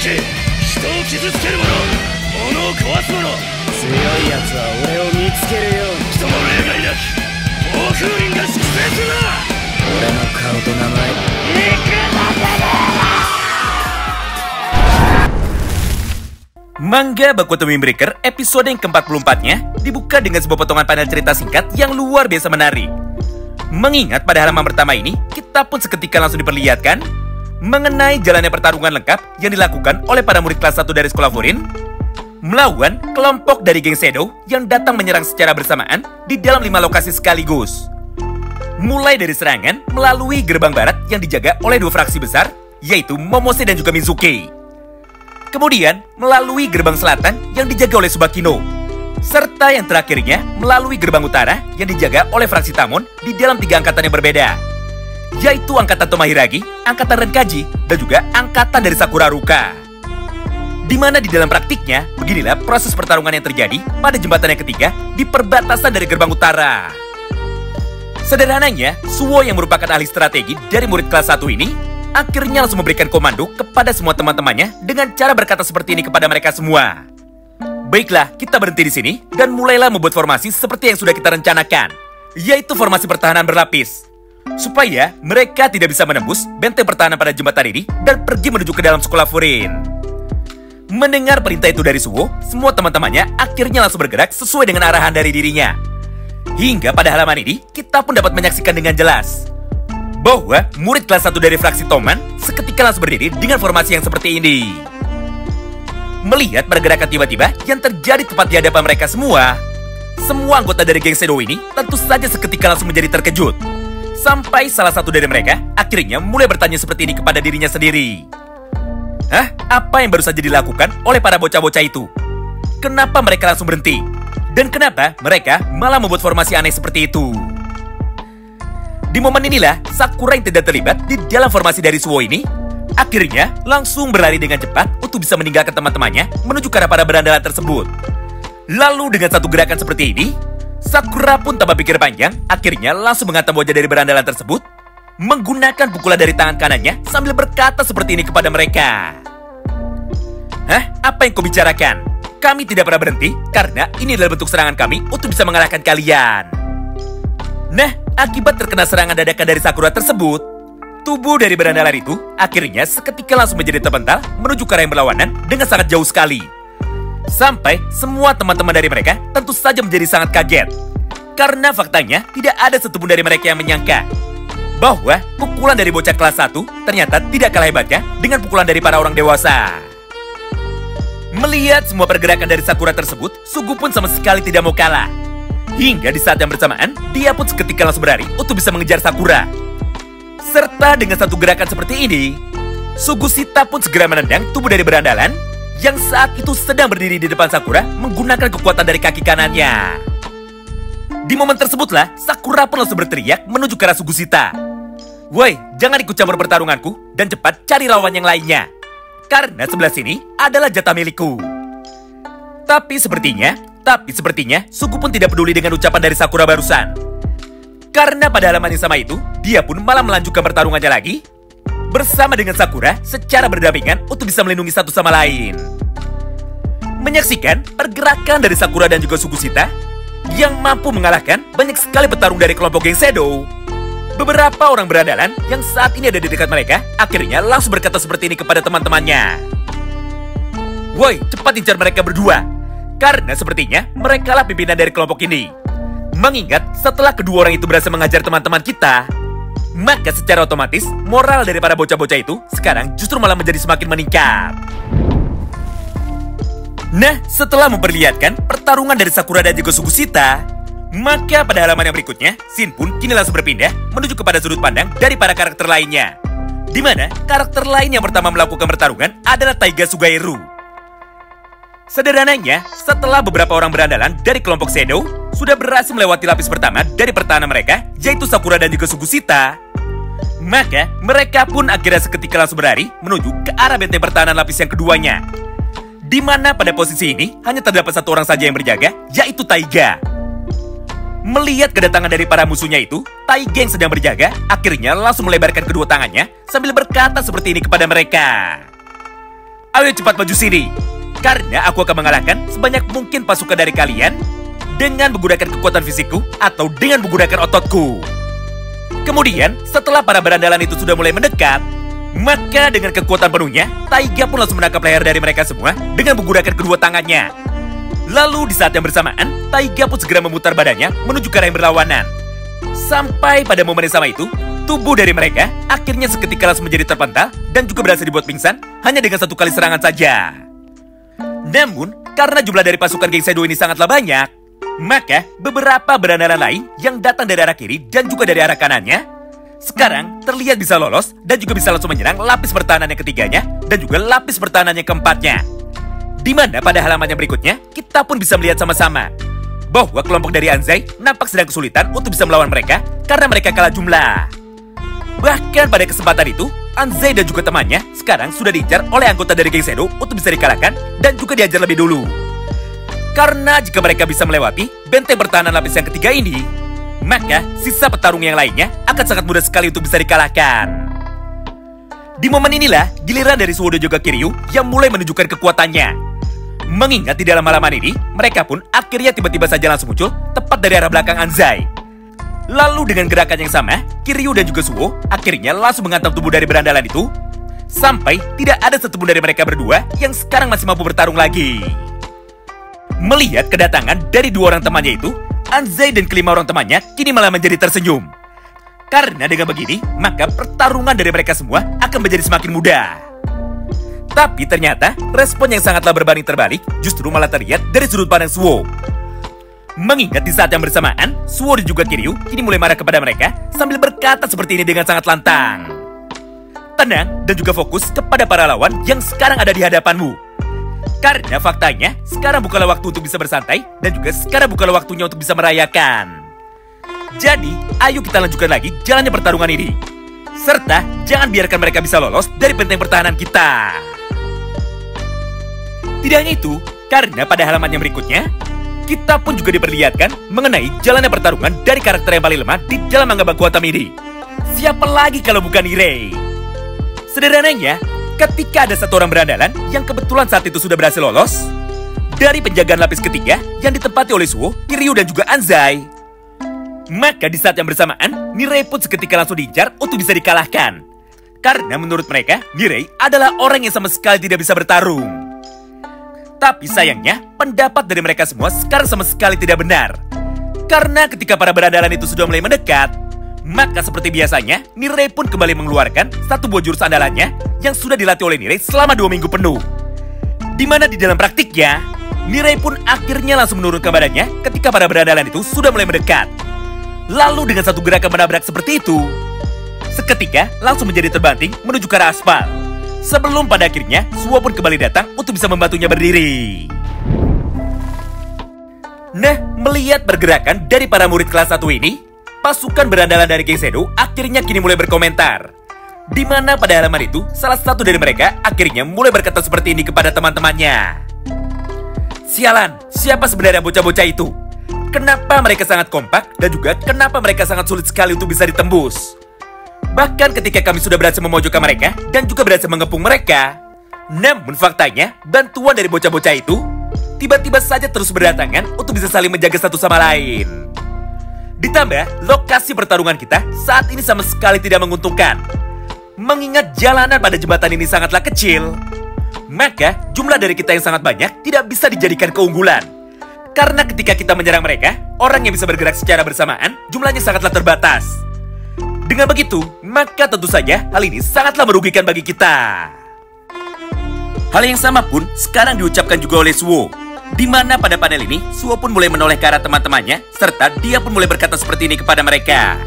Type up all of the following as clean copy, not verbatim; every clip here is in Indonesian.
け、人を傷つける者、物を壊す者、強い奴は俺を見つけるように。人の例外なき暴風林が粛清するな。俺の顔と名前、いくらManga Baku Twin Breaker episode yang ke-44-nya dibuka dengan sebuah potongan panel cerita singkat yang luar biasa menarik. Mengingat pada halaman pertama ini, kita pun seketika langsung diperlihatkan mengenai jalannya pertarungan lengkap yang dilakukan oleh para murid kelas 1 dari sekolah Furin melawan kelompok dari geng Shadow yang datang menyerang secara bersamaan di dalam 5 lokasi sekaligus. Mulai dari serangan melalui gerbang barat yang dijaga oleh 2 fraksi besar, yaitu Momose dan juga Mizuki. Kemudian melalui gerbang selatan yang dijaga oleh Tsubakino, serta yang terakhirnya melalui gerbang utara yang dijaga oleh fraksi Tamon di dalam 3 angkatan yang berbeda, yaitu angkatan Tomahiragi, angkatan Renkaji, dan juga angkatan dari Sakura Ruka. Dimana di dalam praktiknya, beginilah proses pertarungan yang terjadi pada jembatan yang ketiga di perbatasan dari gerbang utara. Sederhananya, Suwo yang merupakan ahli strategi dari murid kelas 1 ini akhirnya langsung memberikan komando kepada semua teman-temannya dengan cara berkata seperti ini kepada mereka semua. Baiklah, kita berhenti di sini dan mulailah membuat formasi seperti yang sudah kita rencanakan, yaitu formasi pertahanan berlapis, supaya mereka tidak bisa menembus benteng pertahanan pada jembatan ini dan pergi menuju ke dalam sekolah Furin. Mendengar perintah itu dari Suwo, semua teman-temannya akhirnya langsung bergerak sesuai dengan arahan dari dirinya. Hingga pada halaman ini, kita pun dapat menyaksikan dengan jelas bahwa murid kelas 1 dari fraksi Toman seketika langsung berdiri dengan formasi yang seperti ini. Melihat pergerakan tiba-tiba yang terjadi tepat di hadapan mereka semua anggota dari geng Shadow ini tentu saja seketika langsung menjadi terkejut. Sampai salah satu dari mereka akhirnya mulai bertanya seperti ini kepada dirinya sendiri. Hah? Apa yang baru saja dilakukan oleh para bocah-bocah itu? Kenapa mereka langsung berhenti? Dan kenapa mereka malah membuat formasi aneh seperti itu? Di momen inilah, Sakura yang tidak terlibat di dalam formasi dari Suwo ini akhirnya langsung berlari dengan cepat untuk bisa meninggalkan teman-temannya menuju ke arah para berandalan tersebut. Lalu dengan satu gerakan seperti ini, Sakura pun tanpa pikir panjang akhirnya langsung menghantam wajah dari berandalan tersebut menggunakan pukulan dari tangan kanannya sambil berkata seperti ini kepada mereka. Hah? Apa yang kau bicarakan? Kami tidak pernah berhenti karena ini adalah bentuk serangan kami untuk bisa mengalahkan kalian. Nah, akibat terkena serangan dadakan dari Sakura tersebut, tubuh dari berandalan itu akhirnya seketika langsung menjadi terbentang menuju ke arah yang berlawanan dengan sangat jauh sekali. Sampai semua teman-teman dari mereka tentu saja menjadi sangat kaget. Karena faktanya tidak ada satupun dari mereka yang menyangka bahwa pukulan dari bocah kelas 1 ternyata tidak kalah hebatnya dengan pukulan dari para orang dewasa. Melihat semua pergerakan dari Sakura tersebut, Sugu pun sama sekali tidak mau kalah. Hingga di saat yang bersamaan, dia pun seketika langsung berlari untuk bisa mengejar Sakura. Serta dengan satu gerakan seperti ini, Sugusita pun segera menendang tubuh dari berandalan yang saat itu sedang berdiri di depan Sakura menggunakan kekuatan dari kaki kanannya. Di momen tersebutlah, Sakura pun langsung berteriak menuju ke arah Sugusita. Woi, jangan ikut campur pertarunganku dan cepat cari lawan yang lainnya. Karena sebelah sini adalah jatah milikku. Tapi sepertinya Sugu pun tidak peduli dengan ucapan dari Sakura barusan. Karena pada halaman yang sama itu, dia pun malah melanjutkan pertarungannya lagi bersama dengan Sakura secara berdampingan untuk bisa melindungi satu sama lain. Menyaksikan pergerakan dari Sakura dan juga Sugusita yang mampu mengalahkan banyak sekali petarung dari kelompok geng Shadow, beberapa orang berandalan yang saat ini ada di dekat mereka akhirnya langsung berkata seperti ini kepada teman-temannya. Woi, cepat incar mereka berdua. Karena sepertinya mereka lah pimpinan dari kelompok ini. Mengingat setelah kedua orang itu berhasil mengajar teman-teman kita, maka secara otomatis moral dari para bocah-bocah itu sekarang justru malah menjadi semakin meningkat. Nah, setelah memperlihatkan pertarungan dari Sakura dan juga Sugusita, maka pada halaman yang berikutnya, Shin pun kini langsung berpindah menuju kepada sudut pandang dari para karakter lainnya. Di mana karakter lain yang pertama melakukan pertarungan adalah Taiga Sugairu. Sederhananya, setelah beberapa orang berandalan dari kelompok Shadow sudah berhasil melewati lapis pertama dari pertahanan mereka, yaitu Sakura dan juga Sugusita, maka mereka pun akhirnya seketika langsung berlari menuju ke arah benteng pertahanan lapis yang keduanya. Di mana pada posisi ini hanya terdapat satu orang saja yang berjaga, yaitu Taiga. Melihat kedatangan dari para musuhnya itu, Taiga yang sedang berjaga akhirnya langsung melebarkan kedua tangannya sambil berkata seperti ini kepada mereka. ayo cepat maju sini. Karena aku akan mengalahkan sebanyak mungkin pasukan dari kalian dengan menggunakan kekuatan fisikku atau dengan menggunakan ototku. Kemudian, setelah para berandalan itu sudah mulai mendekat, maka dengan kekuatan penuhnya, Taiga pun langsung menangkap leher dari mereka semua dengan menggunakan kedua tangannya. Lalu di saat yang bersamaan, Taiga pun segera memutar badannya menuju ke arah yang berlawanan. Sampai pada momen yang sama itu, tubuh dari mereka akhirnya seketika langsung menjadi terpental dan juga berhasil dibuat pingsan hanya dengan satu kali serangan saja. Namun, karena jumlah dari pasukan geng Shadow ini sangatlah banyak, maka beberapa berandalan lain yang datang dari arah kiri dan juga dari arah kanannya sekarang terlihat bisa lolos dan juga bisa langsung menyerang lapis pertahanan yang ketiganya dan juga lapis pertahanan yang keempatnya. Di mana pada halaman yang berikutnya kita pun bisa melihat sama-sama bahwa kelompok dari Anzai nampak sedang kesulitan untuk bisa melawan mereka karena mereka kalah jumlah. Bahkan pada kesempatan itu, Anzai dan juga temannya sekarang sudah diincar oleh anggota dari geng Shadow untuk bisa dikalahkan dan juga diajar lebih dulu. Karena jika mereka bisa melewati benteng pertahanan lapis yang ketiga ini, maka sisa petarung yang lainnya akan sangat mudah sekali untuk bisa dikalahkan. Di momen inilah giliran dari Suwo dan juga Kiryu yang mulai menunjukkan kekuatannya. Mengingat di dalam halaman ini, mereka pun akhirnya tiba-tiba saja langsung muncul tepat dari arah belakang Anzai. Lalu dengan gerakan yang sama, Kiryu dan juga Suwo akhirnya langsung menghantam tubuh dari berandalan itu, sampai tidak ada satupun dari mereka berdua yang sekarang masih mampu bertarung lagi. Melihat kedatangan dari dua orang temannya itu, Anzai dan kelima orang temannya kini malah menjadi tersenyum. Karena dengan begini, maka pertarungan dari mereka semua akan menjadi semakin mudah. Tapi ternyata respon yang sangatlah berbanding terbalik justru malah terlihat dari sudut pandang Suwo. Mengingat di saat yang bersamaan, Suwo dan juga Kiryu kini mulai marah kepada mereka sambil berkata seperti ini dengan sangat lantang. Tenang dan juga fokus kepada para lawan yang sekarang ada di hadapanmu. Karena faktanya, sekarang bukanlah waktu untuk bisa bersantai dan juga sekarang bukanlah waktunya untuk bisa merayakan. Jadi, ayo kita lanjutkan lagi jalannya pertarungan ini. Serta, jangan biarkan mereka bisa lolos dari benteng pertahanan kita. Tidak hanya itu, karena pada halaman yang berikutnya, kita pun juga diperlihatkan mengenai jalannya pertarungan dari karakter yang paling lemah di dalam manga Baku Hantam ini. Siapa lagi kalau bukan Irei? Sederhananya, ketika ada satu orang berandalan yang kebetulan saat itu sudah berhasil lolos dari penjagaan lapis ketiga yang ditempati oleh Suwo, Kiryu dan juga Anzai, maka di saat yang bersamaan, Nirei pun seketika langsung diincar untuk bisa dikalahkan. Karena menurut mereka, Nirei adalah orang yang sama sekali tidak bisa bertarung. Tapi sayangnya, pendapat dari mereka semua sekarang sama sekali tidak benar. Karena ketika para berandalan itu sudah mulai mendekat, maka seperti biasanya, Nirei pun kembali mengeluarkan satu buah jurus andalannya yang sudah dilatih oleh Nirei selama 2 minggu penuh. Dimana di dalam praktiknya, Nirei pun akhirnya langsung menurunkan badannya ketika para berandalan itu sudah mulai mendekat. Lalu dengan satu gerakan menabrak seperti itu, seketika langsung menjadi terbanting menuju ke arah aspal. Sebelum pada akhirnya, Suwo pun kembali datang untuk bisa membantunya berdiri. Nah, melihat pergerakan dari para murid kelas 1 ini, pasukan berandalan dari geng Shadow akhirnya kini mulai berkomentar. Di mana pada halaman itu, salah satu dari mereka akhirnya mulai berkata seperti ini kepada teman-temannya. Sialan, siapa sebenarnya bocah-bocah itu? Kenapa mereka sangat kompak dan juga kenapa mereka sangat sulit sekali untuk bisa ditembus? Bahkan ketika kami sudah berhasil memojokkan mereka dan juga berhasil mengepung mereka, namun faktanya bantuan dari bocah-bocah itu tiba-tiba saja terus berdatangan untuk bisa saling menjaga satu sama lain. Ditambah, lokasi pertarungan kita saat ini sama sekali tidak menguntungkan. Mengingat jalanan pada jembatan ini sangatlah kecil, maka jumlah dari kita yang sangat banyak tidak bisa dijadikan keunggulan. Karena ketika kita menyerang mereka, orang yang bisa bergerak secara bersamaan jumlahnya sangatlah terbatas. Dengan begitu, maka tentu saja hal ini sangatlah merugikan bagi kita. Hal yang sama pun sekarang diucapkan juga oleh Suwo. Di mana pada panel ini, Suwo pun mulai menoleh ke arah teman-temannya, serta dia pun mulai berkata seperti ini kepada mereka.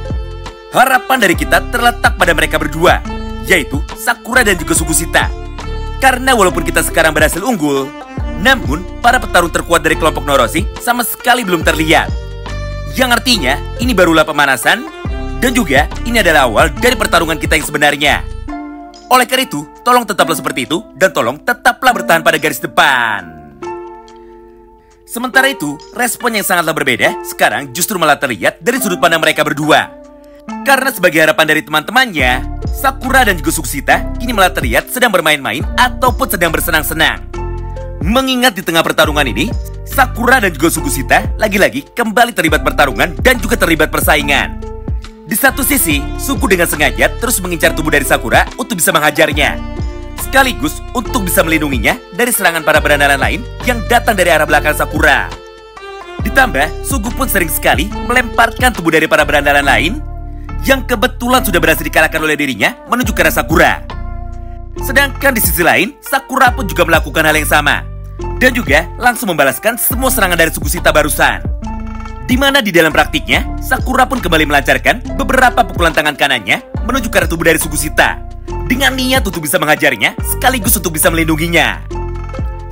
Harapan dari kita terletak pada mereka berdua, yaitu Sakura dan juga Sugusita. Karena walaupun kita sekarang berhasil unggul, namun para petarung terkuat dari kelompok Noroshi sama sekali belum terlihat. Yang artinya, ini barulah pemanasan, dan juga ini adalah awal dari pertarungan kita yang sebenarnya. Oleh karena itu, tolong tetaplah seperti itu, dan tolong tetaplah bertahan pada garis depan. Sementara itu, respon yang sangatlah berbeda sekarang justru malah terlihat dari sudut pandang mereka berdua. Karena sebagai harapan dari teman-temannya, Sakura dan juga Sukushita kini malah terlihat sedang bermain-main ataupun sedang bersenang-senang. Mengingat di tengah pertarungan ini, Sakura dan juga Sukushita lagi-lagi kembali terlibat pertarungan dan juga terlibat persaingan. Di satu sisi, Suku dengan sengaja terus mengincar tubuh dari Sakura untuk bisa menghajarnya, sekaligus untuk bisa melindunginya dari serangan para berandalan lain yang datang dari arah belakang Sakura. Ditambah, Sugu pun sering sekali melemparkan tubuh dari para berandalan lain yang kebetulan sudah berhasil dikalahkan oleh dirinya menuju ke arah Sakura. Sedangkan di sisi lain, Sakura pun juga melakukan hal yang sama dan juga langsung membalaskan semua serangan dari Sukushita barusan. Di mana di dalam praktiknya, Sakura pun kembali melancarkan beberapa pukulan tangan kanannya menuju ke arah tubuh dari Sukushita dengan niat untuk bisa menghajarnya sekaligus untuk bisa melindunginya.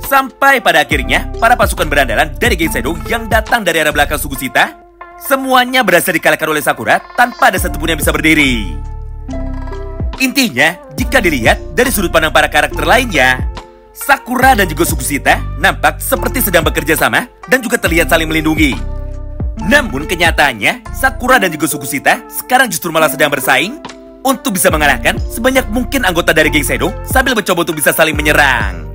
Sampai pada akhirnya, para pasukan berandalan dari geng Shadow yang datang dari arah belakang Sukushita semuanya berhasil dikalahkan oleh Sakura tanpa ada satupun yang bisa berdiri. Intinya, jika dilihat dari sudut pandang para karakter lainnya, Sakura dan juga Sukushita nampak seperti sedang bekerja sama dan juga terlihat saling melindungi. Namun kenyataannya, Sakura dan juga Sukushita sekarang justru malah sedang bersaing untuk bisa mengalahkan sebanyak mungkin anggota dari geng Shadow sambil mencoba untuk bisa saling menyerang.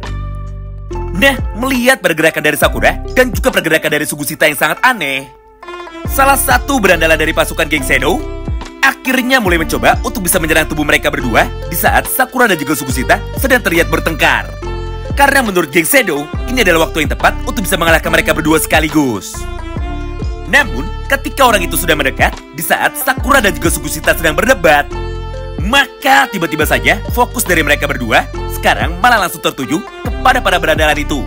Nah, melihat pergerakan dari Sakura dan juga pergerakan dari Sukushita yang sangat aneh, salah satu berandalan dari pasukan geng Shadow akhirnya mulai mencoba untuk bisa menyerang tubuh mereka berdua di saat Sakura dan juga Sukushita sedang terlihat bertengkar. Karena menurut geng Shadow, ini adalah waktu yang tepat untuk bisa mengalahkan mereka berdua sekaligus. Namun, ketika orang itu sudah mendekat, di saat Sakura dan juga Sukushita sedang berdebat, maka tiba-tiba saja fokus dari mereka berdua sekarang malah langsung tertuju kepada para berandalan itu.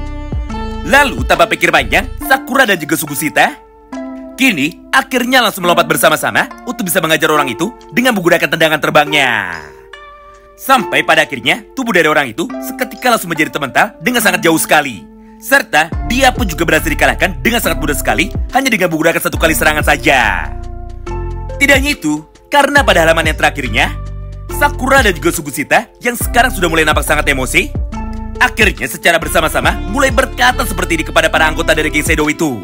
Lalu tanpa pikir panjang, Sakura dan juga Sukushita kini akhirnya langsung melompat bersama-sama untuk bisa mengajar orang itu dengan menggunakan tendangan terbangnya. Sampai pada akhirnya tubuh dari orang itu seketika langsung menjadi termental dengan sangat jauh sekali. Serta dia pun juga berhasil dikalahkan dengan sangat mudah sekali hanya dengan menggunakan satu kali serangan saja. Tidak hanya itu, karena pada halaman yang terakhirnya, Sakura dan juga Sukushita yang sekarang sudah mulai nampak sangat emosi, akhirnya secara bersama-sama mulai berkata seperti ini kepada para anggota dari geng Shadow itu.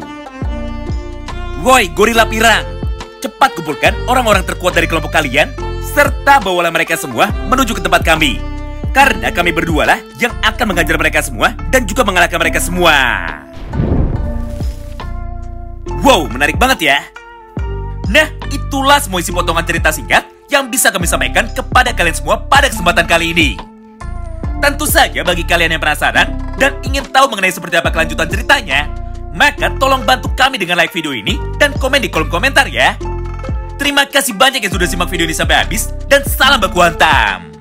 Woi, gorila pirang, cepat kumpulkan orang-orang terkuat dari kelompok kalian, serta bawalah mereka semua menuju ke tempat kami. Karena kami berdualah yang akan menghajar mereka semua dan juga mengalahkan mereka semua. Wow, menarik banget ya. Nah, itulah semua isi potongan cerita singkat yang bisa kami sampaikan kepada kalian semua pada kesempatan kali ini. Tentu saja bagi kalian yang penasaran dan ingin tahu mengenai seperti apa kelanjutan ceritanya, maka tolong bantu kami dengan like video ini dan komen di kolom komentar ya. Terima kasih banyak yang sudah simak video ini sampai habis dan salam baku hantam.